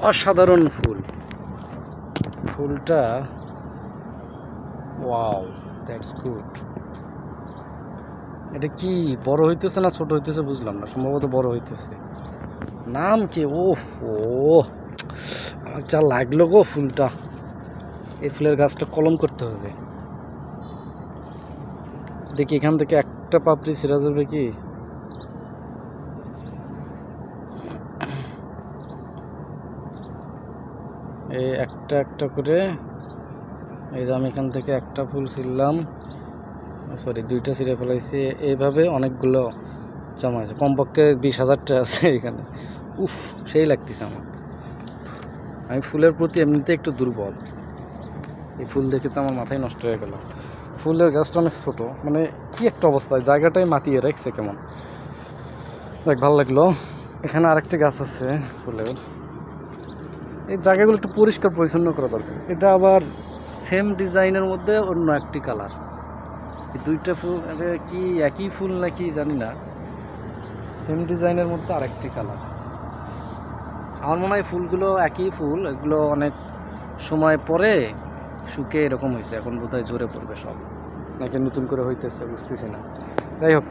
অসাধারণ ফুল। ফুলটা wow, that's good. এটা কি বড় হইতেছে না ছোট হইতেছে বুঝলাম না, সম্ভবত বড় হইতেছে। নাম কি? ওফ ও, আমার যা লাগলো গো ফুলটা। এই ফুলের গাছটা কলম করতে হবে। দেখি এখান থেকে একটা পাপড়ি ছিঁড়া যাবে কি? এই একটা একটা করে, এই যে আমি এখান থেকে একটা ফুল ছিঁড়লাম, সরি দুইটা ছিঁড়ে ফেলাইছি। এইভাবে অনেকগুলো জমা আছে, কমপক্ষে 20,000টা আছে এখানে। উফ, সেই লাগতেছে আমার। আমি ফুলের প্রতি এমনিতে একটু দুর্বল, এই ফুল দেখে তো আমার মাথায় নষ্ট হয়ে গেল। ফুলের গাছটা অনেক ছোট, মানে কি একটা অবস্থায়, জায়গাটাই মাতিয়ে রাখছে কেমন। দেখ ভালো লাগলো। এখানে আরেকটি গাছ আছে ফুলের। এই জায়গাগুলো একটু পরিষ্কার পরিচ্ছন্ন করা দরকার। এটা আবার সেম ডিজাইনের মধ্যে অন্য একটি কালার। এই দুইটা ফুল কি একই ফুল নাকি জানি না, সেম ডিজাইনের মধ্যে আরেকটি কালার। আমার মনে হয় ফুলগুলো একই ফুল, এগুলো অনেক সময় পরে শুকে এরকম হয়েছে, এখন বোধহয় জোরে পড়বে সব, নাকি নতুন করে হইতেছে বুঝতেছি না। যাই হোক।